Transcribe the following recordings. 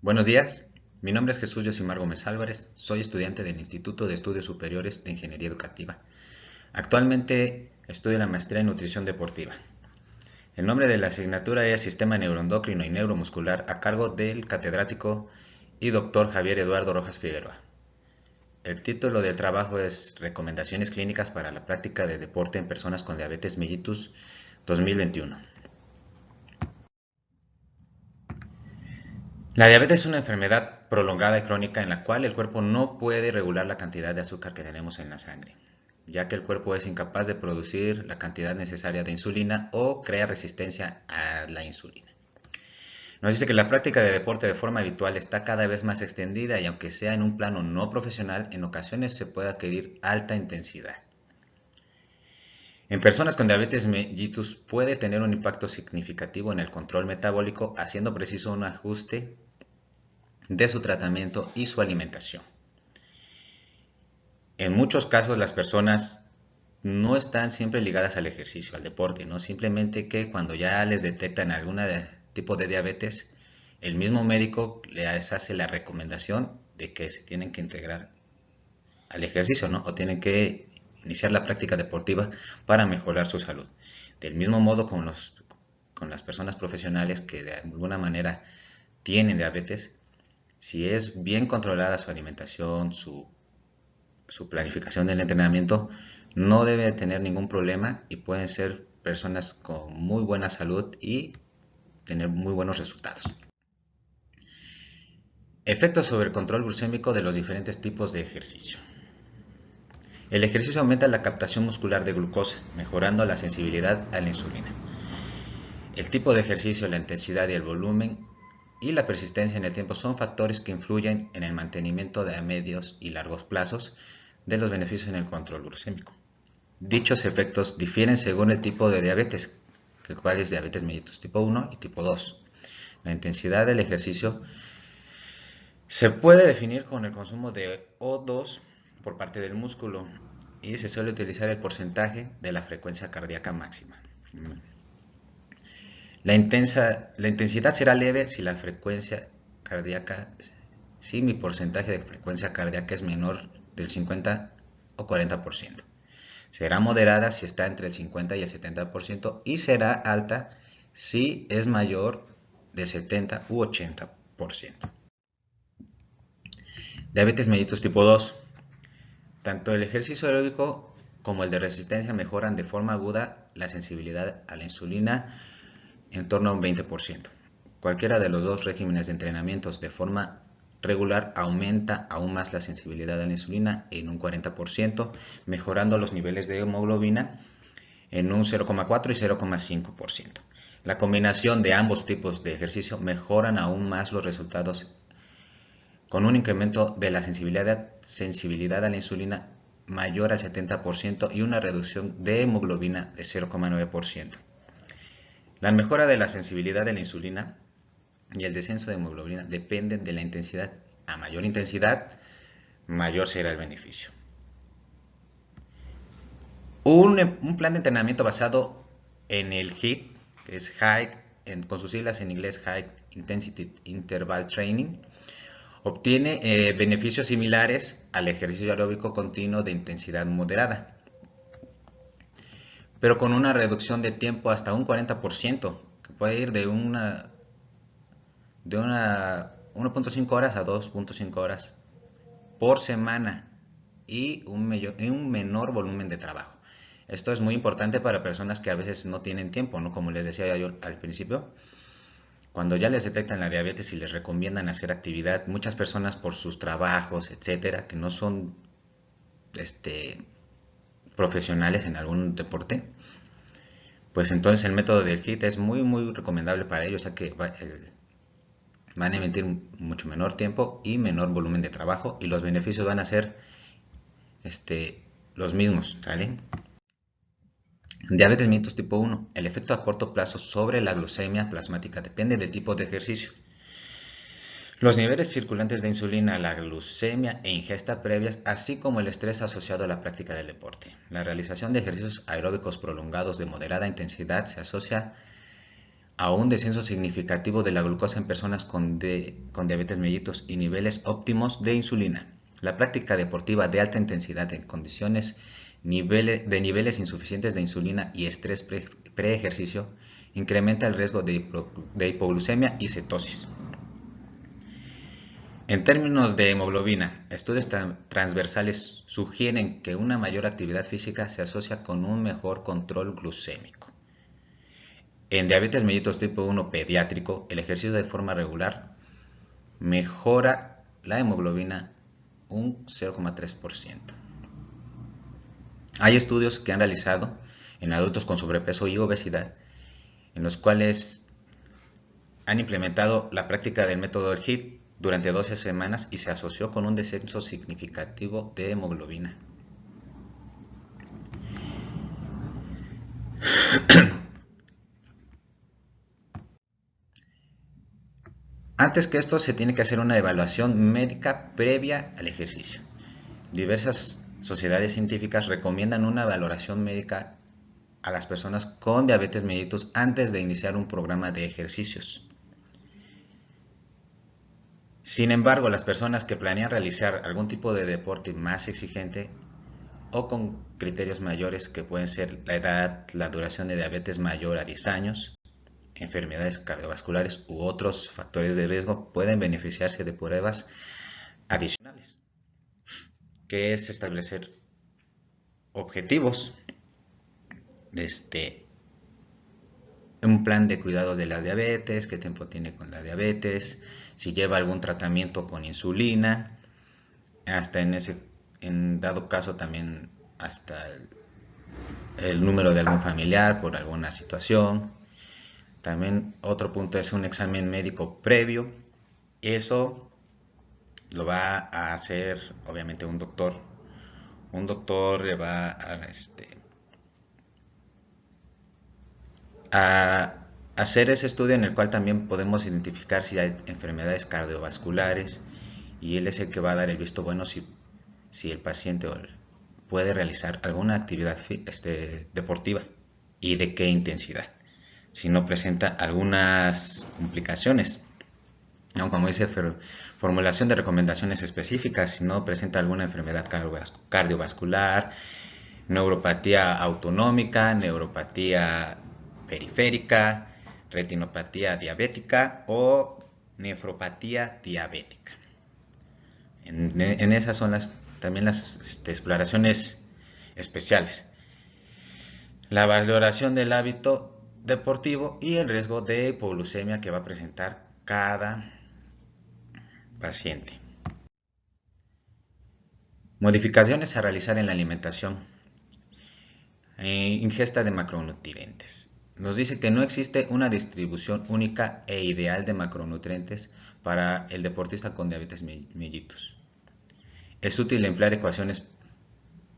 Buenos días, mi nombre es Jesús Yosimar Gómez Álvarez, soy estudiante del Instituto de Estudios Superiores de Ingeniería Educativa. Actualmente estudio la maestría en Nutrición Deportiva. El nombre de la asignatura es Sistema Neuroendocrino y Neuromuscular a cargo del catedrático y doctor Javier Eduardo Rojas Figueroa. El título del trabajo es Recomendaciones clínicas para la práctica de deporte en personas con diabetes mellitus 2021. La diabetes es una enfermedad prolongada y crónica en la cual el cuerpo no puede regular la cantidad de azúcar que tenemos en la sangre, ya que el cuerpo es incapaz de producir la cantidad necesaria de insulina o crea resistencia a la insulina. Nos dice que la práctica de deporte de forma habitual está cada vez más extendida y aunque sea en un plano no profesional, en ocasiones se puede adquirir alta intensidad. En personas con diabetes mellitus puede tener un impacto significativo en el control metabólico, haciendo preciso un ajuste de su tratamiento y su alimentación. En muchos casos las personas no están siempre ligadas al ejercicio, al deporte, ¿no? Simplemente que cuando ya les detectan algún tipo de diabetes, el mismo médico les hace la recomendación de que se tienen que integrar al ejercicio, ¿no? O tienen que iniciar la práctica deportiva para mejorar su salud. Del mismo modo con las personas profesionales que de alguna manera tienen diabetes, si es bien controlada su alimentación, su planificación del entrenamiento, no debe tener ningún problema y pueden ser personas con muy buena salud y tener muy buenos resultados. Efectos sobre el control glucémico de los diferentes tipos de ejercicio. El ejercicio aumenta la captación muscular de glucosa, mejorando la sensibilidad a la insulina. El tipo de ejercicio, la intensidad y el volumen y la persistencia en el tiempo son factores que influyen en el mantenimiento a medios y largos plazos de los beneficios en el control glucémico. Dichos efectos difieren según el tipo de diabetes, que cuál es diabetes mellitus tipo 1 y tipo 2. La intensidad del ejercicio se puede definir con el consumo de O2 por parte del músculo y se suele utilizar el porcentaje de la frecuencia cardíaca máxima. La intensidad será leve si la frecuencia cardíaca, si mi porcentaje de frecuencia cardíaca es menor del 50 o 40%. Será moderada si está entre el 50 y el 70% y será alta si es mayor del 70 u 80%. Diabetes mellitus tipo 2. Tanto el ejercicio aeróbico como el de resistencia mejoran de forma aguda la sensibilidad a la insulina en torno a un 20%. Cualquiera de los dos regímenes de entrenamientos de forma regular aumenta aún más la sensibilidad a la insulina en un 40%, mejorando los niveles de hemoglobina en un 0,4 y 0,5%. La combinación de ambos tipos de ejercicio mejoran aún más los resultados con un incremento de la sensibilidad a la insulina mayor al 70% y una reducción de hemoglobina de 0,9%. La mejora de la sensibilidad de la insulina y el descenso de hemoglobina dependen de la intensidad. A mayor intensidad, mayor será el beneficio. Un plan de entrenamiento basado en el HIIT, que es con sus siglas en inglés High Intensity Interval Training, obtiene beneficios similares al ejercicio aeróbico continuo de intensidad moderada, pero con una reducción de tiempo hasta un 40%, que puede ir de 1.5 horas a 2.5 horas por semana y un menor volumen de trabajo. Esto es muy importante para personas que a veces no tienen tiempo, ¿no? Como les decía yo al principio, cuando ya les detectan la diabetes y les recomiendan hacer actividad, muchas personas por sus trabajos, etcétera, que no son profesionales en algún deporte, pues entonces el método del HIIT es muy recomendable para ellos, ya que van a emitir mucho menor tiempo y menor volumen de trabajo y los beneficios van a ser los mismos, ¿sale? Diabetes mellitus tipo 1. El efecto a corto plazo sobre la glucemia plasmática depende del tipo de ejercicio. Los niveles circulantes de insulina, la glucemia e ingesta previas, así como el estrés asociado a la práctica del deporte. La realización de ejercicios aeróbicos prolongados de moderada intensidad se asocia a un descenso significativo de la glucosa en personas con diabetes mellitus y niveles óptimos de insulina. La práctica deportiva de alta intensidad en condiciones de niveles insuficientes de insulina y estrés pre-ejercicio incrementa el riesgo de hipoglucemia y cetosis. En términos de hemoglobina, estudios transversales sugieren que una mayor actividad física se asocia con un mejor control glucémico. En diabetes mellitus tipo 1 pediátrico, el ejercicio de forma regular mejora la hemoglobina un 0,3%. Hay estudios que han realizado en adultos con sobrepeso y obesidad, en los cuales han implementado la práctica del método del HIIT durante 12 semanas y se asoció con un descenso significativo de hemoglobina. Antes que esto se tiene que hacer una evaluación médica previa al ejercicio. Diversas sociedades científicas recomiendan una valoración médica a las personas con diabetes mellitus antes de iniciar un programa de ejercicios. Sin embargo, las personas que planean realizar algún tipo de deporte más exigente o con criterios mayores que pueden ser la edad, la duración de diabetes mayor a 10 años, enfermedades cardiovasculares u otros factores de riesgo, pueden beneficiarse de pruebas adicionales, que es establecer objetivos, un plan de cuidados de la diabetes, qué tiempo tiene con la diabetes, si lleva algún tratamiento con insulina, hasta en dado caso también hasta el número de algún familiar por alguna situación. También otro punto es un examen médico previo. Eso lo va a hacer obviamente un doctor. Un doctor le va a hacer ese estudio en el cual también podemos identificar si hay enfermedades cardiovasculares y él es el que va a dar el visto bueno si el paciente puede realizar alguna actividad deportiva y de qué intensidad, si no presenta algunas complicaciones. No, como dice, formulación de recomendaciones específicas, si no presenta alguna enfermedad cardiovascular, neuropatía autonómica, neuropatía periférica, retinopatía diabética o nefropatía diabética. En esas son también las exploraciones especiales. La valoración del hábito deportivo y el riesgo de hipoglucemia que va a presentar cada paciente. Modificaciones a realizar en la alimentación. Ingesta de macronutrientes. Nos dice que no existe una distribución única e ideal de macronutrientes para el deportista con diabetes mellitus. Es útil emplear ecuaciones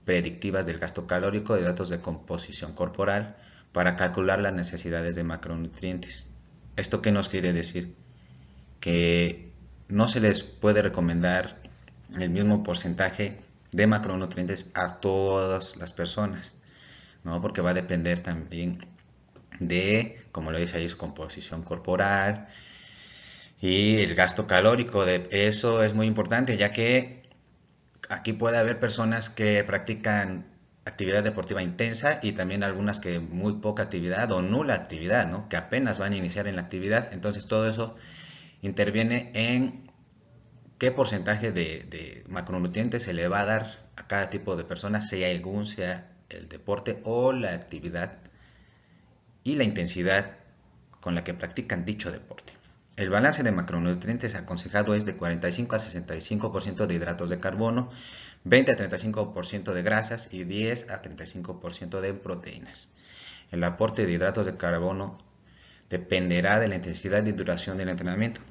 predictivas del gasto calórico y datos de composición corporal para calcular las necesidades de macronutrientes. ¿Esto qué nos quiere decir? Que no se les puede recomendar el mismo porcentaje de macronutrientes a todas las personas, ¿no? Porque va a depender también de, como lo dice ahí, su composición corporal y el gasto calórico. Eso es muy importante, ya que aquí puede haber personas que practican actividad deportiva intensa y también algunas que muy poca actividad o nula actividad, ¿no? Que apenas van a iniciar en la actividad. Entonces todo eso interviene en qué porcentaje de macronutrientes se le va a dar a cada tipo de persona, sea el deporte o la actividad y la intensidad con la que practican dicho deporte. El balance de macronutrientes aconsejado es de 45 a 65% de hidratos de carbono, 20 a 35% de grasas y 10 a 35% de proteínas. El aporte de hidratos de carbono dependerá de la intensidad y duración del entrenamiento.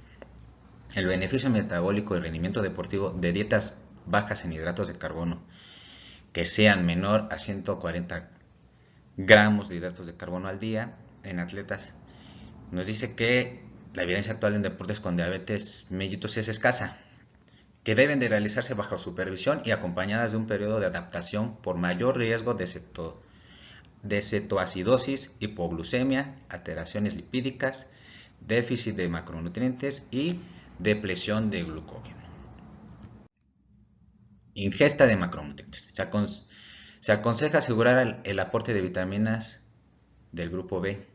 El beneficio metabólico y rendimiento deportivo de dietas bajas en hidratos de carbono que sean menor a 140 gramos de hidratos de carbono al día en atletas nos dice que la evidencia actual en deportes con diabetes mellitus es escasa, que deben de realizarse bajo supervisión y acompañadas de un periodo de adaptación por mayor riesgo de de cetoacidosis, hipoglucemia, alteraciones lipídicas, déficit de macronutrientes y depresión de glucógeno. Ingesta de macronutrientes. Se aconseja asegurar el aporte de vitaminas del grupo B.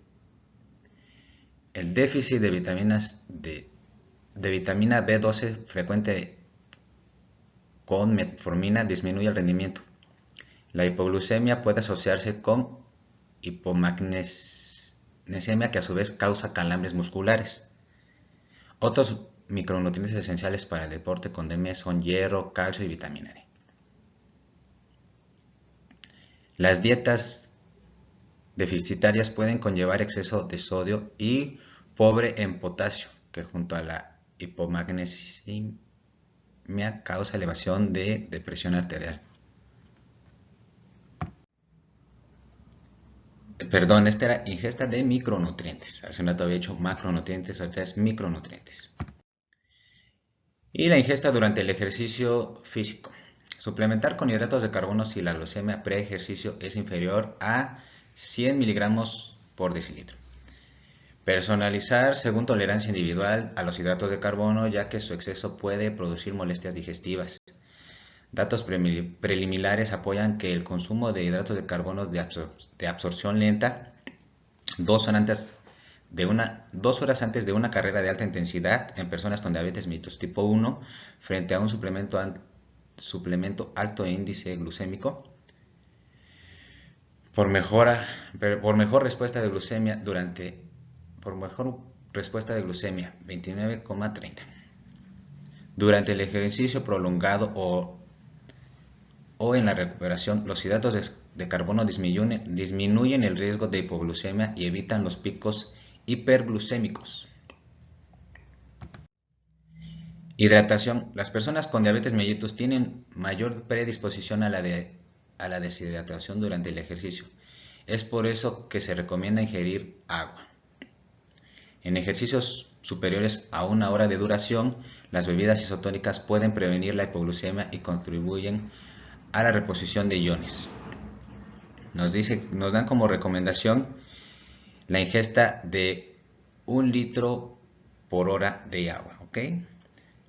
El déficit de vitaminas de vitamina B12 frecuente con metformina disminuye el rendimiento. La hipoglucemia puede asociarse con hipomagnesemia, que a su vez causa calambres musculares. Otros micronutrientes esenciales para el deporte con DM son hierro, calcio y vitamina D. Las dietas deficitarias pueden conllevar exceso de sodio y pobre en potasio, que junto a la hipomagnesemia causa elevación de presión arterial. Perdón, esta era ingesta de micronutrientes. Hace un rato había hecho macronutrientes, ahorita es micronutrientes. Y la ingesta durante el ejercicio físico. Suplementar con hidratos de carbono si la glucemia pre-ejercicio es inferior a 100 miligramos por decilitro. Personalizar según tolerancia individual a los hidratos de carbono, ya que su exceso puede producir molestias digestivas. Datos preliminares apoyan que el consumo de hidratos de carbono de absorción lenta 2 horas antes de una carrera de alta intensidad en personas con diabetes mellitus tipo 1 frente a un suplemento alto índice glucémico por mejor respuesta de glucemia 29,30 durante el ejercicio prolongado o en la recuperación. Los hidratos de carbono disminuyen el riesgo de hipoglucemia y evitan los picos hiperglucémicos. Hidratación. Las personas con diabetes mellitus tienen mayor predisposición a la deshidratación durante el ejercicio. Es por eso que se recomienda ingerir agua. En ejercicios superiores a 1 hora de duración, las bebidas isotónicas pueden prevenir la hipoglucemia y contribuyen a la reposición de iones. Nos dan como recomendación la ingesta de 1 litro por hora de agua, ¿ok?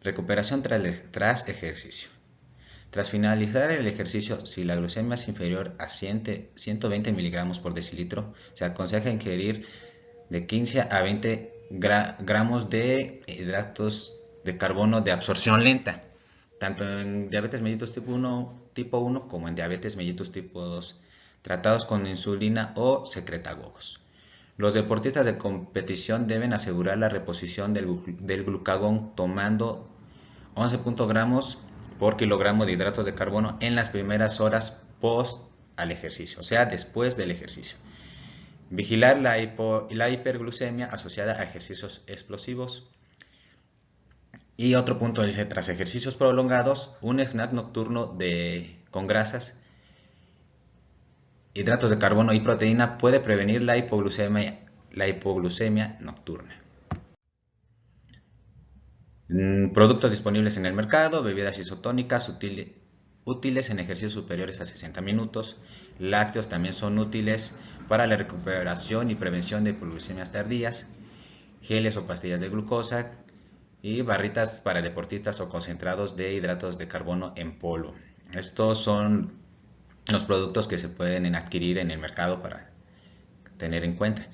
Recuperación tras ejercicio. Tras finalizar el ejercicio, si la glucemia es inferior a 120 miligramos por decilitro, se aconseja ingerir de 15 a 20 gramos de hidratos de carbono de absorción lenta, tanto en diabetes mellitus tipo 1 como en diabetes mellitus tipo 2, tratados con insulina o secretagogos. Los deportistas de competición deben asegurar la reposición del glucagón tomando 11 gramos por kilogramo de hidratos de carbono en las primeras horas post al ejercicio, o sea, después del ejercicio. Vigilar la hiperglucemia asociada a ejercicios explosivos. Y otro punto dice, tras ejercicios prolongados, un snack nocturno con grasas, hidratos de carbono y proteína puede prevenir la hipoglucemia nocturna. Productos disponibles en el mercado: bebidas isotónicas útiles en ejercicios superiores a 60 minutos. Lácteos también son útiles para la recuperación y prevención de hipoglucemias tardías. Geles o pastillas de glucosa y barritas para deportistas o concentrados de hidratos de carbono en polvo. Estos son los productos que se pueden adquirir en el mercado para tener en cuenta.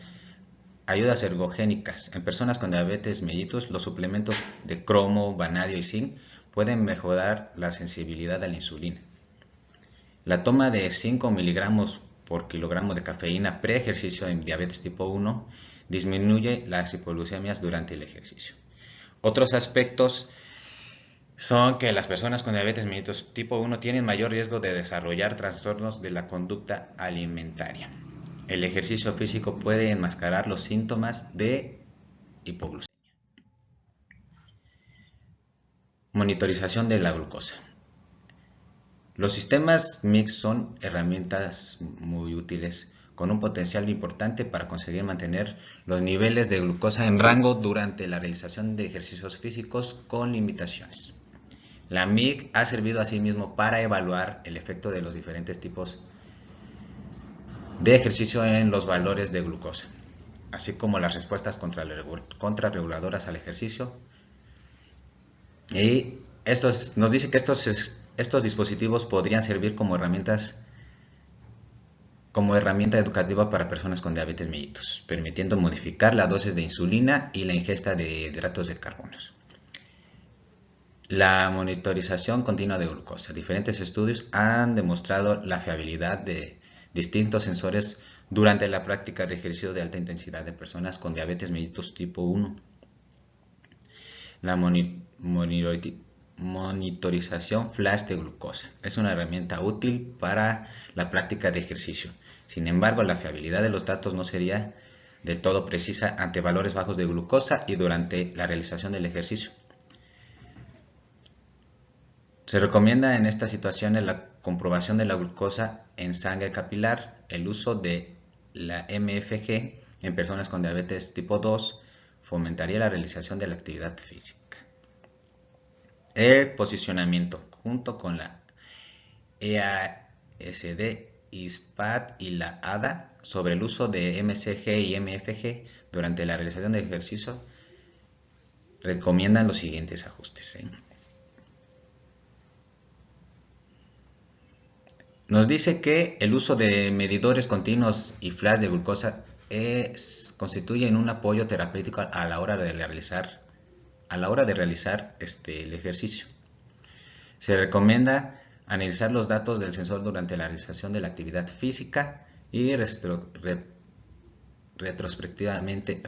Ayudas ergogénicas. En personas con diabetes mellitus, los suplementos de cromo, vanadio y zinc pueden mejorar la sensibilidad a la insulina. La toma de 5 miligramos por kilogramo de cafeína pre-ejercicio en diabetes tipo 1 disminuye las hipoglucemias durante el ejercicio. Otros aspectos son que las personas con diabetes mellitus tipo 1 tienen mayor riesgo de desarrollar trastornos de la conducta alimentaria. El ejercicio físico puede enmascarar los síntomas de hipoglucemia. Monitorización de la glucosa. Los sistemas MIX son herramientas muy útiles con un potencial importante para conseguir mantener los niveles de glucosa en rango durante la realización de ejercicios físicos con limitaciones. La MIG ha servido asimismo para evaluar el efecto de los diferentes tipos de ejercicio en los valores de glucosa, así como las respuestas contrarreguladoras al ejercicio. Y nos dice que estos dispositivos podrían servir como herramienta educativa para personas con diabetes mellitus, permitiendo modificar la dosis de insulina y la ingesta de hidratos de carbono. La monitorización continua de glucosa. Diferentes estudios han demostrado la fiabilidad de distintos sensores durante la práctica de ejercicio de alta intensidad de personas con diabetes mellitus tipo 1. La monitorización flash de glucosa es una herramienta útil para la práctica de ejercicio. Sin embargo, la fiabilidad de los datos no sería del todo precisa ante valores bajos de glucosa y durante la realización del ejercicio. Se recomienda en estas situaciones la comprobación de la glucosa en sangre capilar, el uso de la MFG en personas con diabetes tipo 2 fomentaría la realización de la actividad física. El posicionamiento, junto con la EASD, ISPAD y la ADA, sobre el uso de MCG y MFG durante la realización del ejercicio, recomiendan los siguientes ajustes. Nos dice que el uso de medidores continuos y flash de glucosa constituyen un apoyo terapéutico a la hora de realizar el ejercicio. Se recomienda analizar los datos del sensor durante la realización de la actividad física y retrospectivamente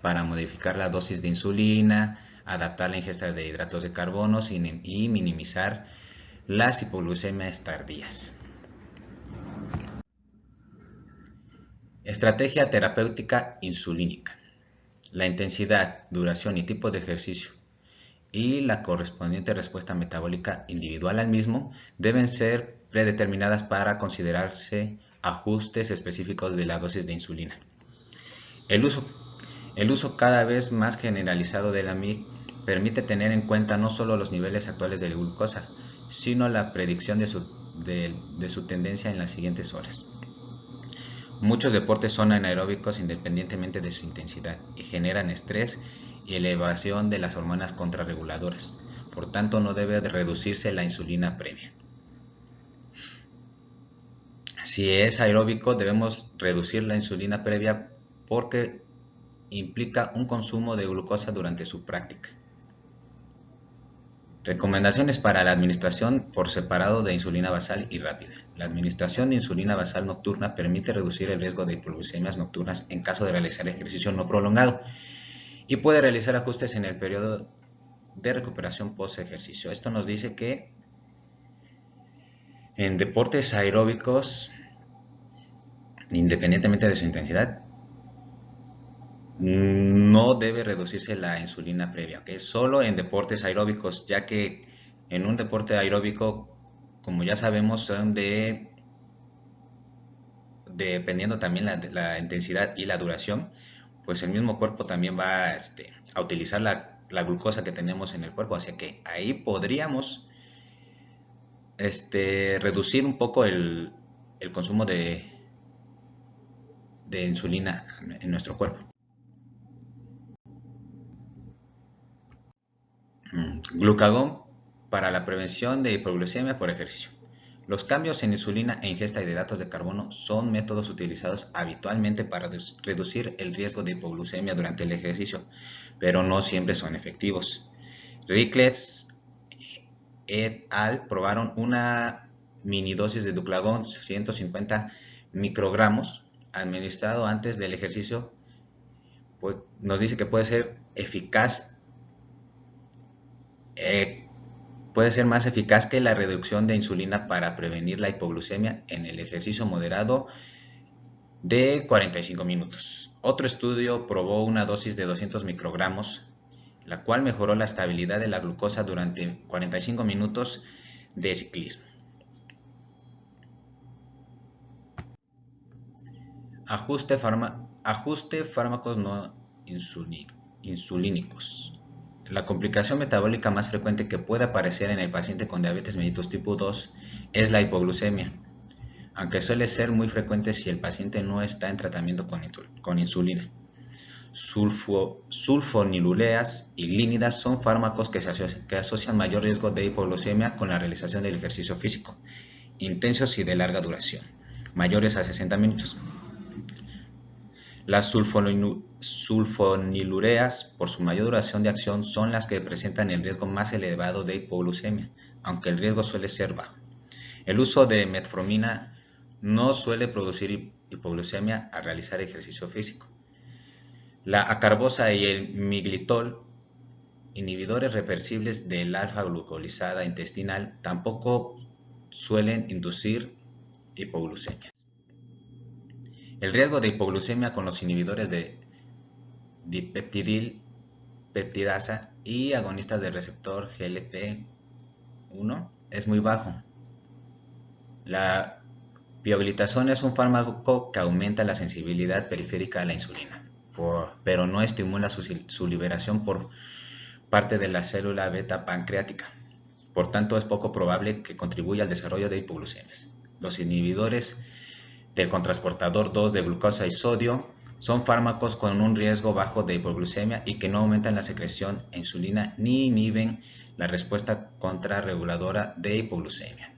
para modificar la dosis de insulina, adaptar la ingesta de hidratos de carbono y minimizar las hipoglucemias tardías. Estrategia terapéutica insulínica. La intensidad, duración y tipo de ejercicio y la correspondiente respuesta metabólica individual al mismo deben ser predeterminadas para considerarse ajustes específicos de la dosis de insulina. El uso cada vez más generalizado de la MIG permite tener en cuenta no solo los niveles actuales de glucosa, sino la predicción de su tendencia en las siguientes horas. Muchos deportes son anaeróbicos independientemente de su intensidad y generan estrés y elevación de las hormonas contrarreguladoras. Por tanto, no debe reducirse la insulina previa. Si es aeróbico, debemos reducir la insulina previa porque implica un consumo de glucosa durante su práctica. Recomendaciones para la administración por separado de insulina basal y rápida. La administración de insulina basal nocturna permite reducir el riesgo de hipoglucemias nocturnas en caso de realizar ejercicio no prolongado y puede realizar ajustes en el periodo de recuperación post-ejercicio. Esto nos dice que en deportes aeróbicos, independientemente de su intensidad, no debe reducirse la insulina previa, ¿okay? Solo en deportes aeróbicos, ya que en un deporte aeróbico, como ya sabemos, son dependiendo también la intensidad y la duración, pues el mismo cuerpo también va a utilizar la glucosa que tenemos en el cuerpo, así que ahí podríamos reducir un poco el consumo de insulina en nuestro cuerpo. Glucagón para la prevención de hipoglucemia por ejercicio. Los cambios en insulina e ingesta de hidratos de carbono son métodos utilizados habitualmente para reducir el riesgo de hipoglucemia durante el ejercicio, pero no siempre son efectivos. Ricklets et al. Probaron una mini dosis de glucagón 150 microgramos administrado antes del ejercicio. Pues, nos dice que puede ser eficaz. Puede ser más eficaz que la reducción de insulina para prevenir la hipoglucemia en el ejercicio moderado de 45 minutos. Otro estudio probó una dosis de 200 microgramos, la cual mejoró la estabilidad de la glucosa durante 45 minutos de ciclismo. Ajuste fármacos no insulínicos. La complicación metabólica más frecuente que puede aparecer en el paciente con diabetes mellitus tipo 2 es la hipoglucemia, aunque suele ser muy frecuente si el paciente no está en tratamiento con insulina. Sulfonilureas y línidas son fármacos que asocian mayor riesgo de hipoglucemia con la realización del ejercicio físico, intensos y de larga duración, mayores a 60 minutos. Las sulfonilureas, por su mayor duración de acción, son las que presentan el riesgo más elevado de hipoglucemia, aunque el riesgo suele ser bajo. El uso de metformina no suele producir hipoglucemia al realizar ejercicio físico. La acarbosa y el miglitol, inhibidores reversibles del alfa-glucosilada intestinal, tampoco suelen inducir hipoglucemia. El riesgo de hipoglucemia con los inhibidores de dipeptidil peptidasa y agonistas del receptor GLP-1 es muy bajo. La pioglitazona es un fármaco que aumenta la sensibilidad periférica a la insulina, pero no estimula su liberación por parte de la célula beta pancreática. Por tanto, es poco probable que contribuya al desarrollo de hipoglucemias. Los inhibidores del cotransportador 2 de glucosa y sodio son fármacos con un riesgo bajo de hipoglucemia y que no aumentan la secreción de insulina ni inhiben la respuesta contrarreguladora de hipoglucemia.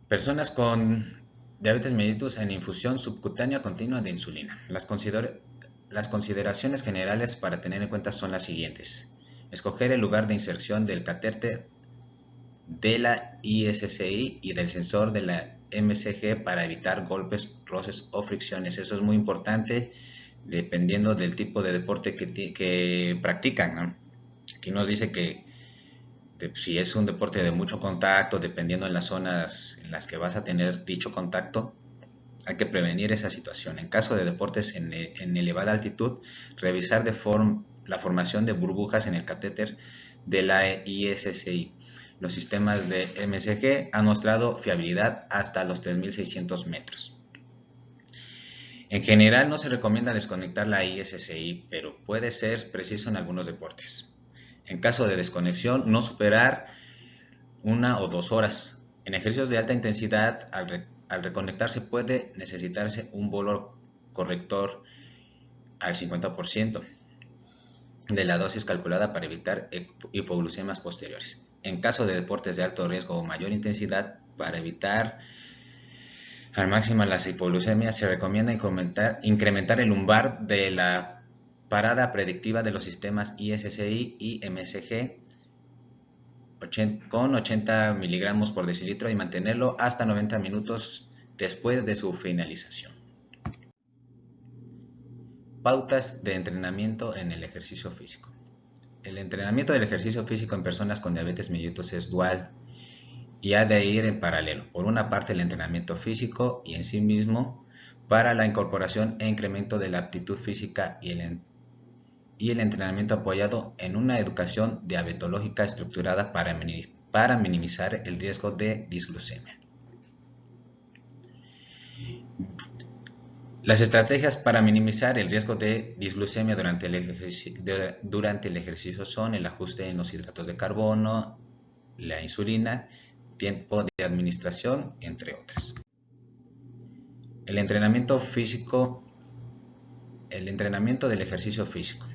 Personas con diabetes mellitus en infusión subcutánea continua de insulina. Las consideraciones generales para tener en cuenta son las siguientes. Escoger el lugar de inserción del catéter de la ISSI y del sensor de la MCG para evitar golpes, roces o fricciones. Eso es muy importante dependiendo del tipo de deporte que practican, ¿no? Aquí nos dice que si es un deporte de mucho contacto, dependiendo de las zonas en las que vas a tener dicho contacto, hay que prevenir esa situación. En caso de deportes en elevada altitud, revisar la formación de burbujas en el catéter de la ISSI. Los sistemas de MCG han mostrado fiabilidad hasta los 3.600 metros. En general no se recomienda desconectar la ISSI, pero puede ser preciso en algunos deportes. En caso de desconexión, no superar 1 o 2 horas. En ejercicios de alta intensidad, al reconectarse puede necesitarse un valor corrector al 50% de la dosis calculada para evitar hipoglucemias posteriores. En caso de deportes de alto riesgo o mayor intensidad, para evitar al máximo las hipoglucemias, se recomienda incrementar el umbral de la parada predictiva de los sistemas ISSI y MCG con 80 miligramos por decilitro y mantenerlo hasta 90 minutos después de su finalización. Pautas de entrenamiento en el ejercicio físico. El entrenamiento del ejercicio físico en personas con diabetes mellitus es dual y ha de ir en paralelo. Por una parte, el entrenamiento físico y en sí mismo para la incorporación e incremento de la aptitud física y el entrenamiento apoyado en una educación diabetológica estructurada para minimizar el riesgo de disglucemia. Las estrategias para minimizar el riesgo de disglucemia durante el ejercicio son el ajuste en los hidratos de carbono, la insulina, tiempo de administración, entre otras. El entrenamiento del ejercicio físico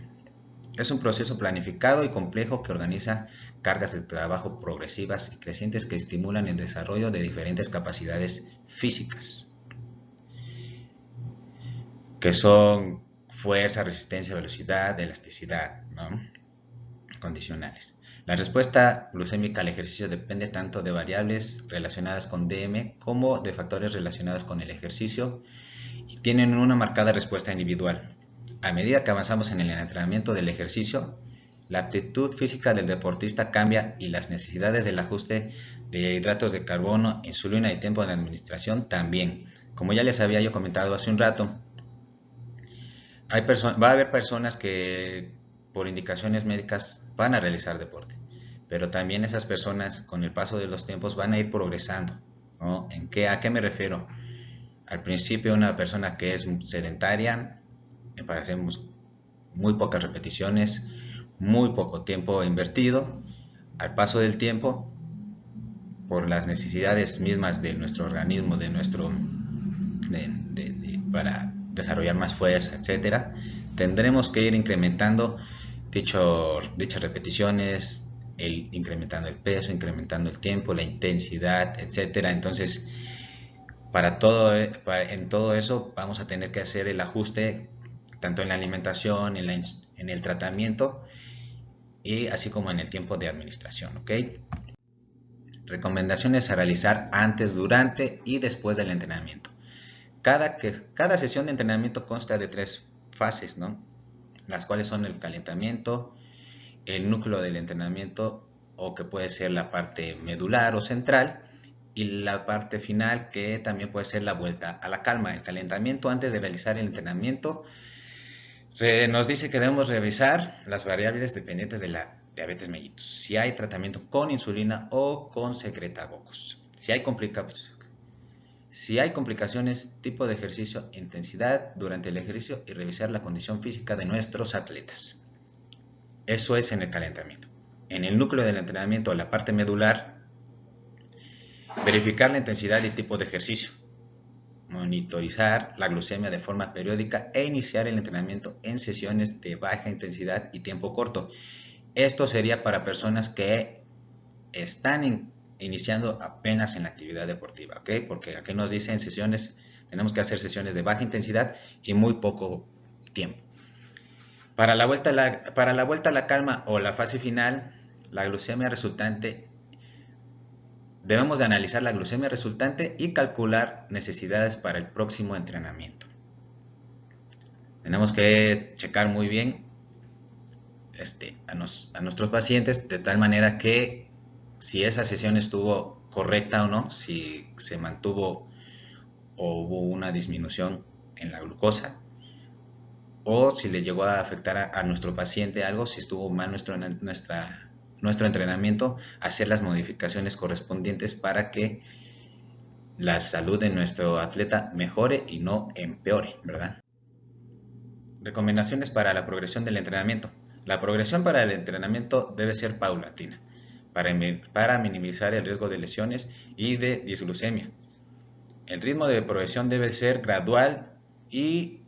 es un proceso planificado y complejo que organiza cargas de trabajo progresivas y crecientes que estimulan el desarrollo de diferentes capacidades físicas, que son fuerza, resistencia, velocidad, elasticidad, ¿no? Condicionales. La respuesta glucémica al ejercicio depende tanto de variables relacionadas con DM como de factores relacionados con el ejercicio y tienen una marcada respuesta individual. A medida que avanzamos en el entrenamiento del ejercicio, la aptitud física del deportista cambia y las necesidades del ajuste de hidratos de carbono, insulina y tiempo de administración también. Como ya les había yo comentado hace un rato, va a haber personas que por indicaciones médicas van a realizar deporte, pero también esas personas con el paso de los tiempos van a ir progresando, ¿no? ¿A qué me refiero? Al principio una persona que es sedentaria, para hacer muy pocas repeticiones, muy poco tiempo invertido. Al paso del tiempo, por las necesidades mismas de nuestro organismo, para desarrollar más fuerza, etcétera, tendremos que ir incrementando dichas repeticiones, incrementando el peso, incrementando el tiempo, la intensidad, etcétera. Entonces, en todo eso vamos a tener que hacer el ajuste tanto en la alimentación, en el tratamiento y así como en el tiempo de administración, ¿ok? Recomendaciones a realizar antes, durante y después del entrenamiento. Cada sesión de entrenamiento consta de 3 fases, ¿no? Las cuales son el calentamiento, el núcleo del entrenamiento, o que puede ser la parte medular o central, y la parte final, que también puede ser la vuelta a la calma. El calentamiento antes de realizar el entrenamiento nos dice que debemos revisar las variables dependientes de la diabetes mellitus, si hay tratamiento con insulina o con secretagocos, si hay complicaciones, tipo de ejercicio, intensidad durante el ejercicio y revisar la condición física de nuestros atletas. Eso es en el calentamiento. En el núcleo del entrenamiento, la parte medular, verificar la intensidad y tipo de ejercicio, monitorizar la glucemia de forma periódica e iniciar el entrenamiento en sesiones de baja intensidad y tiempo corto. Esto sería para personas que están iniciando apenas en la actividad deportiva, ¿ok? Porque aquí nos dicen tenemos que hacer sesiones de baja intensidad y muy poco tiempo. Para la vuelta a la calma o la fase final, la glucemia resultante, debemos de analizar la glucemia resultante y calcular necesidades para el próximo entrenamiento. Tenemos que checar muy bien a nuestros pacientes de tal manera que si esa sesión estuvo correcta o no, si se mantuvo o hubo una disminución en la glucosa, o si le llegó a afectar a nuestro paciente algo, si estuvo mal nuestro entrenamiento, hacer las modificaciones correspondientes para que la salud de nuestro atleta mejore y no empeore, ¿verdad? Recomendaciones para la progresión del entrenamiento. La progresión para el entrenamiento debe ser paulatina, para minimizar el riesgo de lesiones y de disglucemia. El ritmo de progresión debe ser gradual y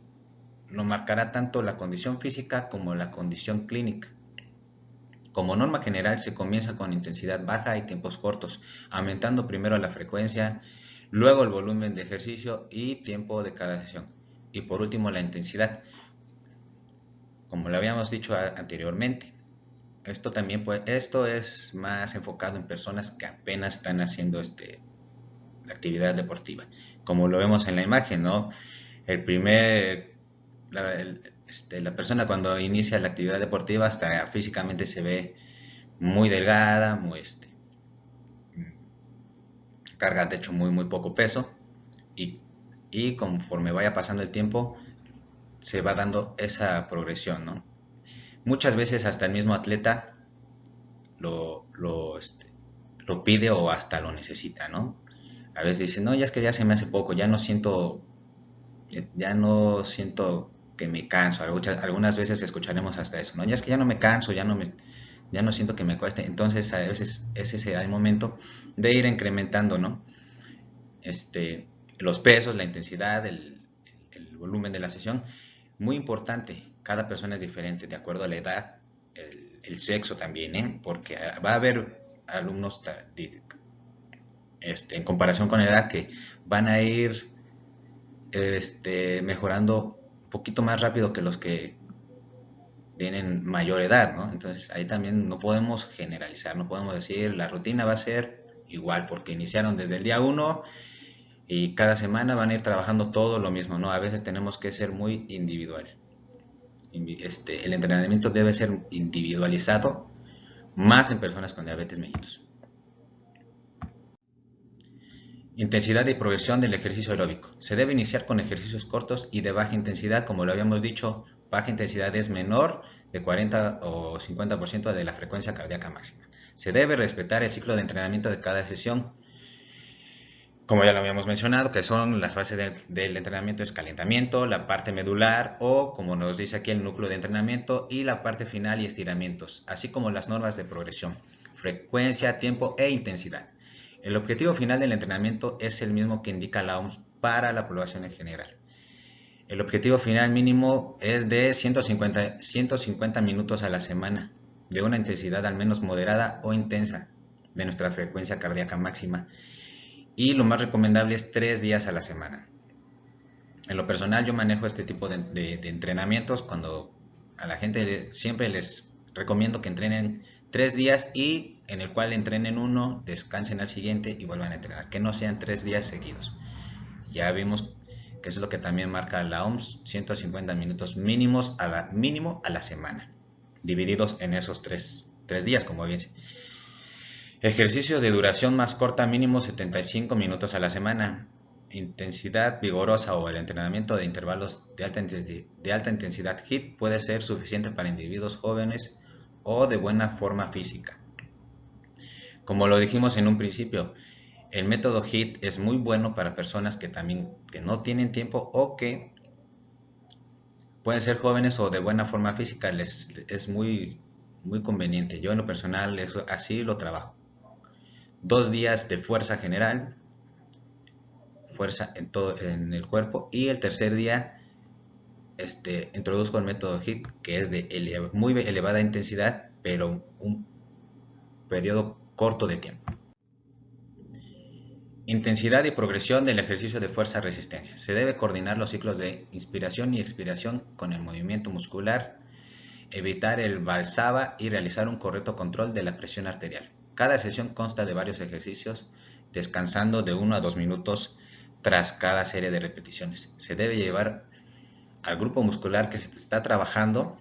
lo marcará tanto la condición física como la condición clínica. Como norma general, se comienza con intensidad baja y tiempos cortos, aumentando primero la frecuencia, luego el volumen de ejercicio y tiempo de cada sesión, y por último la intensidad, como lo habíamos dicho anteriormente. Esto es más enfocado en personas que apenas están haciendo la actividad deportiva, como lo vemos en la imagen, ¿no? La persona cuando inicia la actividad deportiva hasta físicamente se ve muy delgada, carga de hecho muy poco peso, y conforme vaya pasando el tiempo se va dando esa progresión, ¿no? Muchas veces hasta el mismo atleta lo pide o hasta lo necesita, ¿no? A veces dice, no, ya es que ya se me hace poco, ya no siento que me canso. Algunas veces escucharemos hasta eso, ¿no? Ya es que ya no me canso, ya no siento que me cueste. Entonces a veces ese será el momento de ir incrementando, ¿no? Los pesos, la intensidad, el volumen de la sesión. Muy importante, cada persona es diferente de acuerdo a la edad, el sexo también, ¿eh? Porque va a haber alumnos en comparación con la edad que van a ir mejorando un poquito más rápido que los que tienen mayor edad, ¿no? Entonces ahí también no podemos generalizar, no podemos decir la rutina va a ser igual porque iniciaron desde el día 1 y cada semana van a ir trabajando todo lo mismo, ¿no? A veces tenemos que ser muy individual. El entrenamiento debe ser individualizado, más en personas con diabetes mellitus. Intensidad y progresión del ejercicio aeróbico. Se debe iniciar con ejercicios cortos y de baja intensidad, como lo habíamos dicho, baja intensidad es menor de 40 o 50% de la frecuencia cardíaca máxima. Se debe respetar el ciclo de entrenamiento de cada sesión. como ya lo habíamos mencionado, que son las fases del entrenamiento: es calentamiento, la parte medular o, como nos dice aquí, el núcleo de entrenamiento, y la parte final y estiramientos, así como las normas de progresión, frecuencia, tiempo e intensidad. El objetivo final del entrenamiento es el mismo que indica la OMS para la población en general. El objetivo final mínimo es de 150 minutos a la semana, de una intensidad al menos moderada o intensa de nuestra frecuencia cardíaca máxima, y lo más recomendable es 3 días a la semana. En lo personal, yo manejo este tipo de entrenamientos cuando a la gente siempre les recomiendo que entrenen 3 días, y en el cual entrenen uno, descansen al siguiente y vuelvan a entrenar, que no sean 3 días seguidos. Ya vimos que eso es lo que también marca la OMS: 150 minutos mínimo a la semana, divididos en esos 3 días, como bien. Ejercicios de duración más corta, mínimo 75 minutos a la semana. Intensidad vigorosa o el entrenamiento de intervalos de alta intensidad HIIT puede ser suficiente para individuos jóvenes o de buena forma física. Como lo dijimos en un principio, el método HIIT es muy bueno para personas que no tienen tiempo o que pueden ser jóvenes o de buena forma física. Es muy conveniente. Yo en lo personal así lo trabajo. 2 días de fuerza general, fuerza en el cuerpo, y el tercer día introduzco el método HIIT, que es de muy elevada intensidad, pero un periodo corto de tiempo. Intensidad y progresión del ejercicio de fuerza-resistencia. Se debe coordinar los ciclos de inspiración y expiración con el movimiento muscular, evitar el valsaba y realizar un correcto control de la presión arterial. Cada sesión consta de varios ejercicios, descansando de 1 a 2 minutos tras cada serie de repeticiones. Se debe llevar al grupo muscular que se está trabajando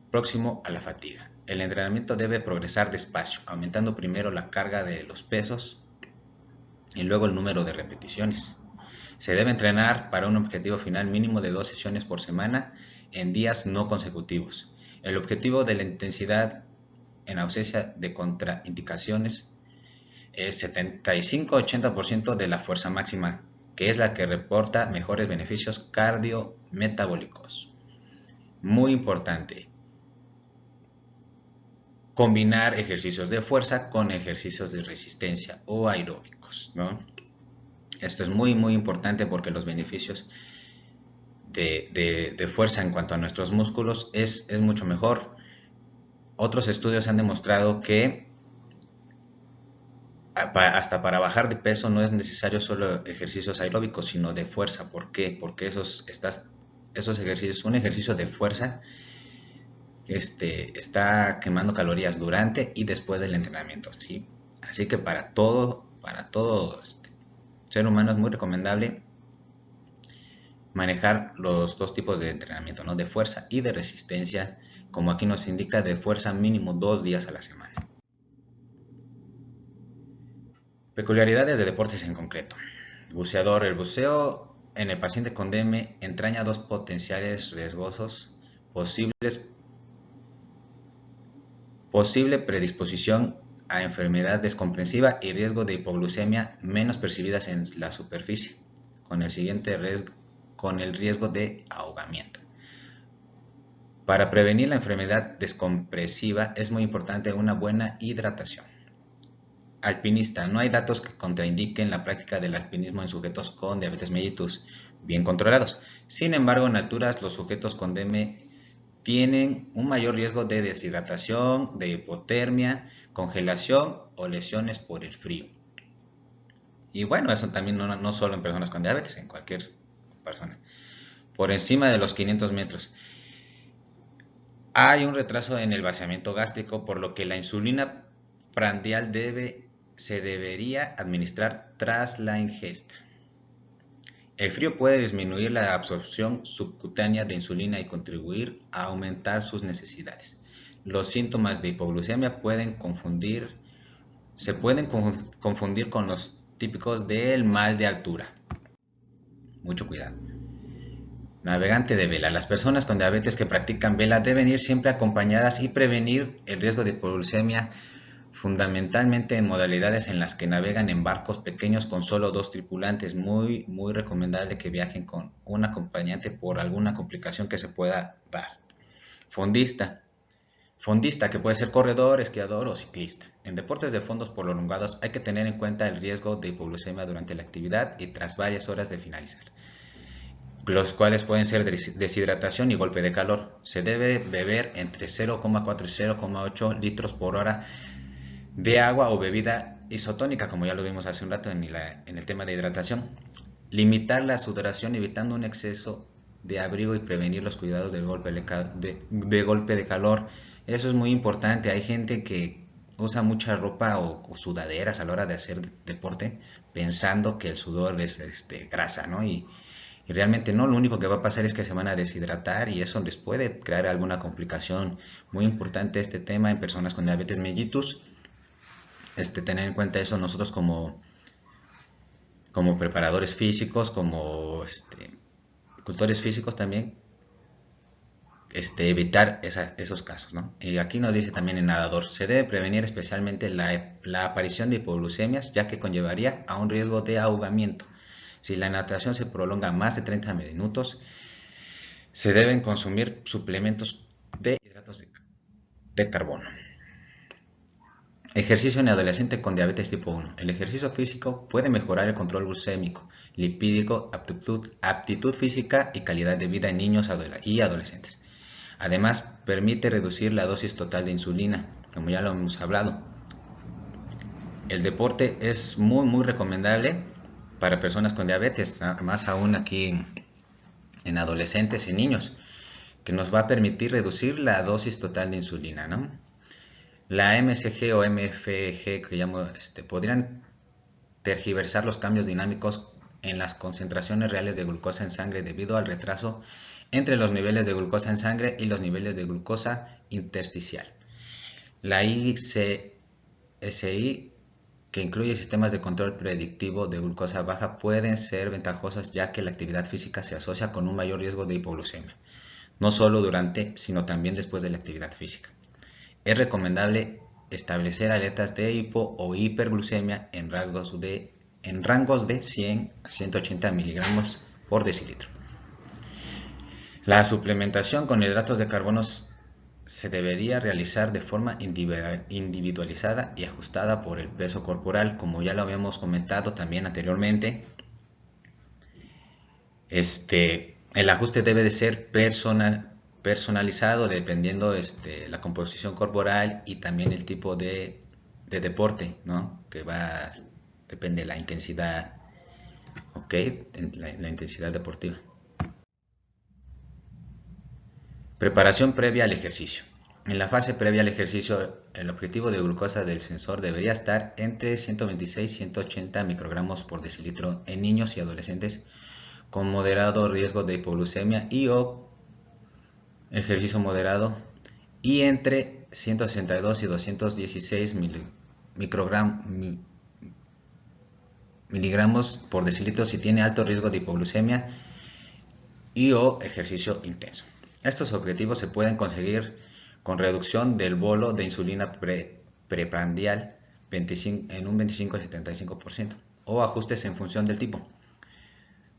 próximo a la fatiga. El entrenamiento debe progresar despacio, aumentando primero la carga de los pesos y luego el número de repeticiones. Se debe entrenar para un objetivo final mínimo de 2 sesiones por semana en días no consecutivos. El objetivo de la intensidad en ausencia de contraindicaciones es 75-80% de la fuerza máxima, que es la que reporta mejores beneficios cardiometabólicos. Muy importante: combinar ejercicios de fuerza con ejercicios de resistencia o aeróbicos, ¿no? Esto es muy importante porque los beneficios de fuerza en cuanto a nuestros músculos es mucho mejor. Otros estudios han demostrado que hasta para bajar de peso no es necesario solo ejercicios aeróbicos, sino de fuerza. ¿Por qué? Porque esos ejercicios, un ejercicio de fuerza está quemando calorías durante y después del entrenamiento, ¿sí? Así que para todo ser humano es muy recomendable manejar los dos tipos de entrenamiento, ¿no? De fuerza y de resistencia, como aquí nos indica, de fuerza mínimo 2 días a la semana. Peculiaridades de deportes en concreto. Buceador. El buceo en el paciente con DM entraña 2 potenciales riesgosos posible predisposición a enfermedad descomprensiva y riesgo de hipoglucemia menos percibidas en la superficie, con el riesgo de ahogamiento. Para prevenir la enfermedad descompresiva es muy importante una buena hidratación. Alpinista. No hay datos que contraindiquen la práctica del alpinismo en sujetos con diabetes mellitus bien controlados. Sin embargo, en alturas los sujetos con DM tienen un mayor riesgo de deshidratación, de hipotermia, congelación o lesiones por el frío. Y bueno, eso también no solo en personas con diabetes, en cualquier persona. Por encima de los 500 metros. Hay un retraso en el vaciamiento gástrico, por lo que la insulina prandial se debería administrar tras la ingesta. El frío puede disminuir la absorción subcutánea de insulina y contribuir a aumentar sus necesidades. Los síntomas de hipoglucemia se pueden confundir con los típicos del mal de altura. Mucho cuidado. Navegante de vela. Las personas con diabetes que practican vela deben ir siempre acompañadas y prevenir el riesgo de hipoglucemia fundamentalmente en modalidades en las que navegan en barcos pequeños con solo dos tripulantes. Muy recomendable que viajen con un acompañante por alguna complicación que se pueda dar. Fondista. Fondista, que puede ser corredor, esquiador o ciclista. En deportes de fondos prolongados hay que tener en cuenta el riesgo de hipoglucemia durante la actividad y tras varias horas de finalizar, los cuales pueden ser deshidratación y golpe de calor. Se debe beber entre 0,4 y 0,8 litros por hora de agua o bebida isotónica, como ya lo vimos hace un rato en el tema de hidratación. Limitar la sudoración evitando un exceso de abrigo y prevenir los cuidados del golpe de calor. Eso es muy importante. Hay gente que usa mucha ropa o sudaderas a la hora de hacer deporte pensando que el sudor es grasa, ¿no? Y realmente no, lo único que va a pasar es que se van a deshidratar y eso les puede crear alguna complicación. Muy importante este tema en personas con diabetes mellitus. Tener en cuenta eso nosotros como preparadores físicos, como cultores físicos también, evitar esos casos, ¿no? Y aquí nos dice también el nadador, se debe prevenir especialmente la aparición de hipoglucemias, ya que conllevaría a un riesgo de ahogamiento. Si la natación se prolonga más de 30 minutos, se deben consumir suplementos de hidratos de carbono. Ejercicio en adolescente con diabetes tipo 1. El ejercicio físico puede mejorar el control glucémico, lipídico, aptitud física y calidad de vida en niños y adolescentes. Además, permite reducir la dosis total de insulina, como ya lo hemos hablado. El deporte es muy recomendable para personas con diabetes, más aún aquí en adolescentes y niños, que nos va a permitir reducir la dosis total de insulina, ¿no? La MCG o MFG que llamo, podrían tergiversar los cambios dinámicos en las concentraciones reales de glucosa en sangre debido al retraso entre los niveles de glucosa en sangre y los niveles de glucosa intersticial. La ICSI, que incluye sistemas de control predictivo de glucosa baja, pueden ser ventajosas ya que la actividad física se asocia con un mayor riesgo de hipoglucemia, no solo durante, sino también después de la actividad física. Es recomendable establecer alertas de hipo o hiperglucemia en rangos de 100 a 180 miligramos por decilitro. La suplementación con hidratos de carbono se debería realizar de forma individualizada y ajustada por el peso corporal, como ya lo habíamos comentado también anteriormente. El ajuste debe de ser personalizado dependiendo la composición corporal y también el tipo de deporte, ¿no? Depende de la intensidad, ¿ok? La intensidad deportiva. Preparación previa al ejercicio. En la fase previa al ejercicio, el objetivo de glucosa del sensor debería estar entre 126 y 180 microgramos por decilitro en niños y adolescentes con moderado riesgo de hipoglucemia y o ejercicio moderado, y entre 162 y 216 miligramos por decilitro si tiene alto riesgo de hipoglucemia y o ejercicio intenso. Estos objetivos se pueden conseguir con reducción del bolo de insulina preprandial en un 25-75% o ajustes en función del tipo,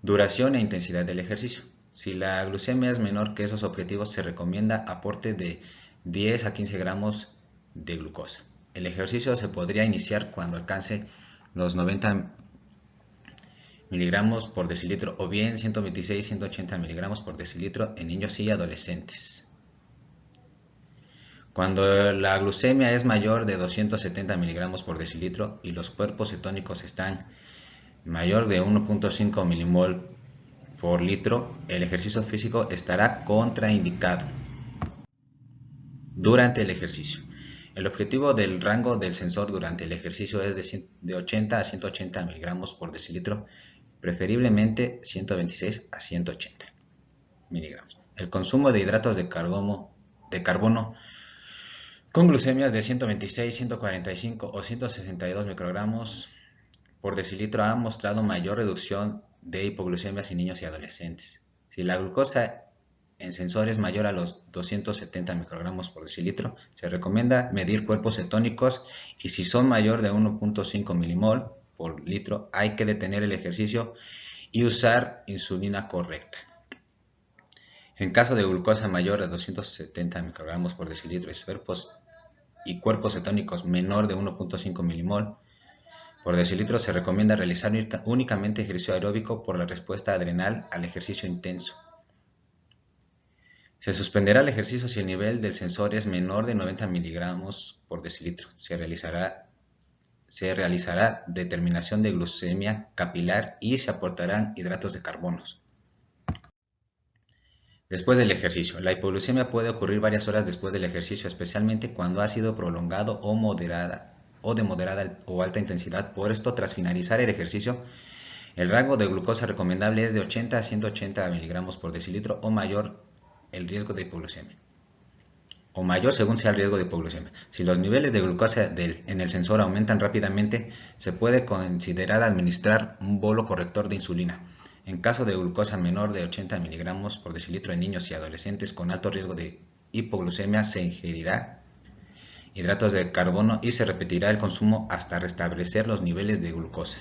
duración e intensidad del ejercicio. Si la glucemia es menor que esos objetivos, se recomienda aporte de 10 a 15 gramos de glucosa. El ejercicio se podría iniciar cuando alcance los 90 miligramos por decilitro o bien 126-180 miligramos por decilitro en niños y adolescentes. Cuando la glucemia es mayor de 270 miligramos por decilitro y los cuerpos cetónicos están mayor de 1.5 milimol por litro, el ejercicio físico estará contraindicado. Durante el ejercicio. El objetivo del rango del sensor durante el ejercicio es de 80 a 180 miligramos por decilitro, preferiblemente 126 a 180 miligramos. El consumo de hidratos de carbono con glucemias de 126, 145 o 162 microgramos por decilitro ha mostrado mayor reducción de hipoglucemias en niños y adolescentes. Si la glucosa en sensores mayor a los 270 microgramos por decilitro, se recomienda medir cuerpos cetónicos y si son mayor de 1.5 milimol por litro, hay que detener el ejercicio y usar insulina correcta. En caso de glucosa mayor a 270 microgramos por decilitro y cuerpos cetónicos menor de 1.5 milimol por decilitro, se recomienda realizar únicamente ejercicio aeróbico por la respuesta adrenal al ejercicio intenso. Se suspenderá el ejercicio si el nivel del sensor es menor de 90 miligramos por decilitro. Se realizará determinación de glucemia capilar y se aportarán hidratos de carbono. Después del ejercicio. La hipoglucemia puede ocurrir varias horas después del ejercicio, especialmente cuando ha sido prolongado o de moderada o alta intensidad. Por esto, tras finalizar el ejercicio, el rango de glucosa recomendable es de 80 a 180 miligramos por decilitro o mayor el riesgo de hipoglucemia. O mayor según sea el riesgo de hipoglucemia. Si los niveles de glucosa en el sensor aumentan rápidamente, se puede considerar administrar un bolo corrector de insulina. En caso de glucosa menor de 80 miligramos por decilitro en niños y adolescentes con alto riesgo de hipoglucemia, se ingerirá hidratos de carbono y se repetirá el consumo hasta restablecer los niveles de glucosa.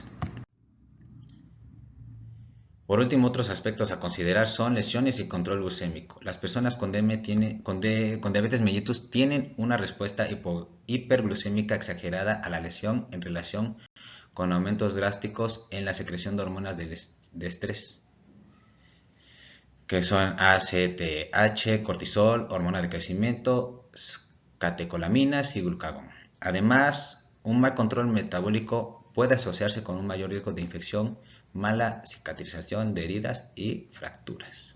Por último, otros aspectos a considerar son lesiones y control glucémico. Las personas con diabetes mellitus tienen una respuesta hiperglucémica exagerada a la lesión en relación con aumentos drásticos en la secreción de hormonas de estrés, que son ACTH, cortisol, hormona de crecimiento, catecolaminas y glucagón. Además, un mal control metabólico puede asociarse con un mayor riesgo de infección, mala cicatrización de heridas y fracturas.